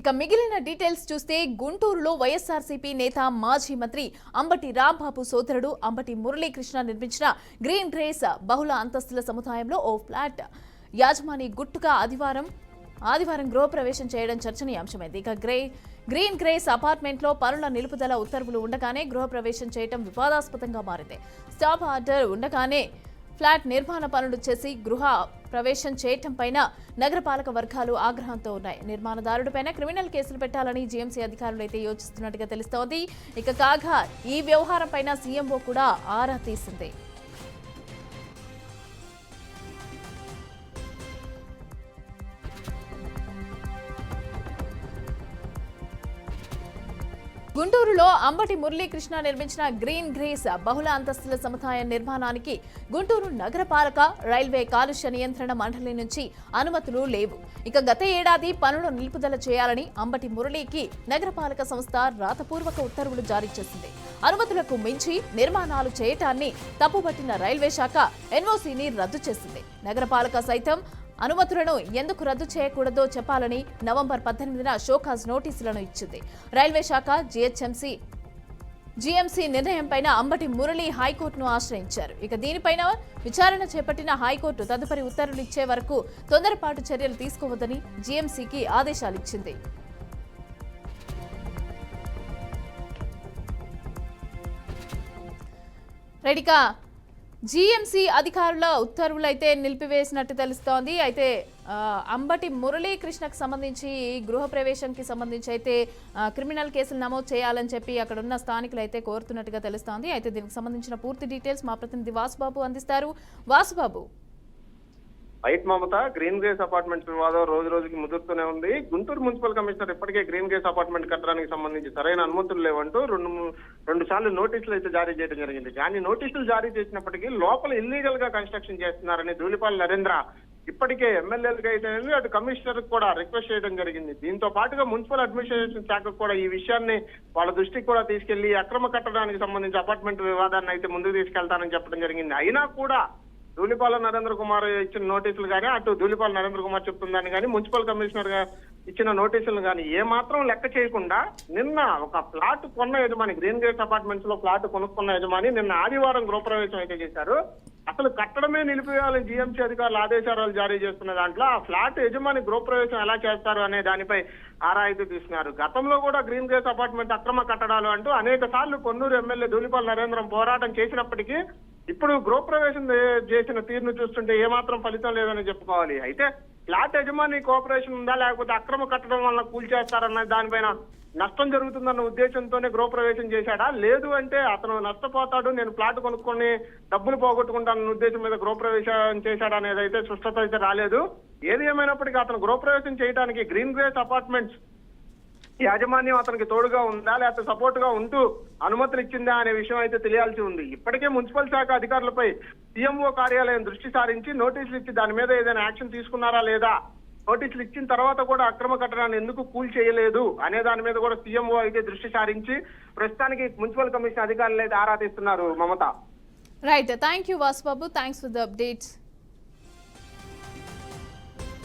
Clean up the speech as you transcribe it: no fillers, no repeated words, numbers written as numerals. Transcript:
ఇక మిగిలిన డీటెయిల్స్ చూస్తే గుంటూరులో వైఎస్ఆర్సీపీ నేత మాజీ మంత్రి అంబటి రాంబాబు సోదరుడు అంబటి మురళీకృష్ణ నిర్మించిన గ్రీన్ గ్రేస్ బహుళ అంతస్తుల సముదాయంలో ఓ ఫ్లాట్ యాజమాని గుట్టుగా ఆదివారం గృహప్రవేశం చేయడం చర్చనీయాంశమైంది. ఇక గ్రీన్ గ్రేస్ అపార్ట్మెంట్లో పనుల నిలుపుదల ఉత్తర్వులు ఉండగానే గృహప్రవేశం చేయడం వివాదాస్పదంగా మారింది. స్టాప్ ఆర్డర్ ఉండగానే ఫ్లాట్ నిర్మాణ పనులు చేసి గృహ ప్రవేశం చేయటం పైన నగరపాలక వర్గాలు ఆగ్రహంతో ఉన్నాయి. నిర్మాణదారుడిపైన క్రిమినల్ కేసులు పెట్టాలని జీఎంసీ అధికారులు అయితే యోచిస్తున్నట్టుగా తెలుస్తోంది. ఇక కాగా ఈ వ్యవహారం పైన సీఎంఓ కూడా ఆరా తీసింది. గుంటూరులో అంబటి మురళీకృష్ణ నిర్మించిన గ్రీన్ గ్రేస్ బహుళ అంతస్తుల సముదాయం నిర్మాణానికి గుంటూరు నగరపాలక రైల్వే కాలుష్య నియంత్రణ మండలి నుంచి అనుమతులు లేవు. ఇక గత ఏడాది పనులు నిలుపుదల చేయాలని అంబటి మురళీకి నగరపాలక సంస్థ రాతపూర్వక ఉత్తర్వులు జారీ చేసింది. అనుమతులకు మించి నిర్మాణాలు చేయటాన్ని తప్పుపట్టిన రైల్వే శాఖ ఎన్ఓసీని రద్దు చేసింది. నగరపాలక సైతం అనుమతులను ఎందుకు రద్దు చేయకూడదో చెప్పాలని నవంబర్ 18న షోకాజ్ నోటీసులను ఇచ్చింది. రైల్వే శాఖ జీఎంసీ నిర్ణయంపైన అంబటి మురళి హైకోర్టును ఆశ్రయించారు. ఇక దీనిపైన విచారణ చేపట్టిన హైకోర్టు తదుపరి ఉత్తర్వులు ఇచ్చే వరకు తొందరపాటు చర్యలు తీసుకోవద్దని జీఎంసీకి ఆదేశాలిచ్చింది. రెడీకా జీఎంసీ అధికారుల ఉత్తర్వులు అయితే నిలిపివేసినట్టు తెలుస్తోంది. అయితే అంబటి మురళీకృష్ణకు సంబంధించి గృహప్రవేశంకి సంబంధించి అయితే క్రిమినల్ కేసులు నమోదు చేయాలని చెప్పి అక్కడ ఉన్న స్థానికులు అయితే కోరుతున్నట్టుగా తెలుస్తోంది. అయితే దీనికి సంబంధించిన పూర్తి డీటెయిల్స్ మా ప్రతినిధి వాసుబాబు అందిస్తారు. వాసుబాబు, రైట్ మమత, గ్రీన్ గ్రేస్ అపార్ట్మెంట్స్ వివాదం రోజు రోజుకి ముదురుతూనే ఉంది. గుంటూరు మున్సిపల్ కమిషనర్ ఇప్పటికే గ్రీన్ గ్రేస్ అపార్ట్మెంట్ కట్టడానికి సంబంధించి సరైన అనుమతులు లేవంటూ రెండు సార్లు నోటీసులు అయితే జారీ చేయడం జరిగింది. కానీ నోటీసులు జారీ చేసినప్పటికీ లోపల ఇల్లీగల్ గా కన్స్ట్రక్షన్ చేస్తున్నారని ధూళిపాల నరేంద్ర ఇప్పటికే ఎమ్మెల్యేలుగా అయితే అటు కమిషనర్ కూడా రిక్వెస్ట్ చేయడం జరిగింది. దీంతో పాటుగా మున్సిపల్ అడ్మినిస్ట్రేషన్ శాఖకు కూడా ఈ విషయాన్ని వాళ్ళ దృష్టికి కూడా తీసుకెళ్లి అక్రమ కట్టడానికి సంబంధించి అపార్ట్మెంట్ వివాదాన్ని అయితే ముందుకు తీసుకెళ్తానని చెప్పడం జరిగింది. అయినా కూడా ధూళిపాల నరేంద్ర కుమార్ ఇచ్చిన నోటీసులు కానీ అటు ధూళిపాల నరేంద్ర కుమార్ చెప్తుందని కానీ మున్సిపల్ కమిషనర్ గా ఇచ్చిన నోటీసులు కానీ ఏమాత్రం లెక్క చేయకుండా నిన్న ఒక ఫ్లాట్ కొన్న యజమాని, గ్రీన్ గ్రేస్ అపార్ట్మెంట్స్ లో ఫ్లాట్ కొనుక్కున్న యజమాని నిన్న ఆదివారం గృహప్రవేశం అయితే చేశారు. అసలు కట్టడమే నిలిపివేయాలని జీఎంసీ అధికారులు ఆదేశాలు జారీ చేస్తున్న దాంట్లో ఆ ఫ్లాట్ యజమాని గృహప్రవేశం ఎలా చేస్తారు అనే దానిపై ఆరా అయితే తీస్తున్నారు. గతంలో కూడా గ్రీన్ గ్రేస్ అపార్ట్మెంట్ అక్రమ కట్టడాలు అంటూ అనేక సార్లు కొన్నూరు ఎమ్మెల్యే ధూళిపాల నరేంద్రం పోరాటం చేసినప్పటికీ ఇప్పుడు గృహప్రవేశం చేసిన తీరును చూస్తుంటే ఏమాత్రం ఫలితం లేదని చెప్పుకోవాలి. అయితే ఫ్లాట్ యజమాని కోఆపరేషన్ ఉందా లేకపోతే అక్రమ కట్టడం వల్ల కూల్చేస్తారన్న దానిపైన నష్టం జరుగుతుందన్న ఉద్దేశంతోనే గృహప్రవేశం చేశాడా, లేదు అంటే అతను నష్టపోతాడు, నేను ఫ్లాట్ కొనుక్కొని డబ్బులు పోగొట్టుకుంటానన్న ఉద్దేశం మీద గృహప్రవేశం చేశాడా అనేది అయితే స్పష్టత అయితే రాలేదు. ఏది ఏమైనప్పటికీ అతను గృహప్రవేశం చేయడానికి గ్రీన్ గ్రేస్ అపార్ట్మెంట్స్ యాజమాన్యం అతనికి తోడుగా ఉందా లేకపోతే సపోర్ట్ గా ఉంటూ అనుమతులు ఇచ్చిందా అనే విషయం అయితే తెలియాల్సి ఉంది. ఇప్పటికే మున్సిపల్ శాఖ అధికారులపై సీఎంఓ కార్యాలయం దృష్టి సారించి నోటీసులు ఇచ్చి దాని మీద ఏదైనా యాక్షన్ తీసుకున్నారా లేదా, నోటీసులు ఇచ్చిన తర్వాత కూడా అక్రమ కట్టడాన్ని ఎందుకు కూల్ చేయలేదు అనే దాని మీద కూడా సీఎంఓ అయితే దృష్టి సారించి ప్రస్తుతానికి మున్సిపల్ కమిషన్ అధికారులు అయితే ఆరా తీస్తున్నారు. Mamata, right, thank you Vasubabu, thanks for the updates.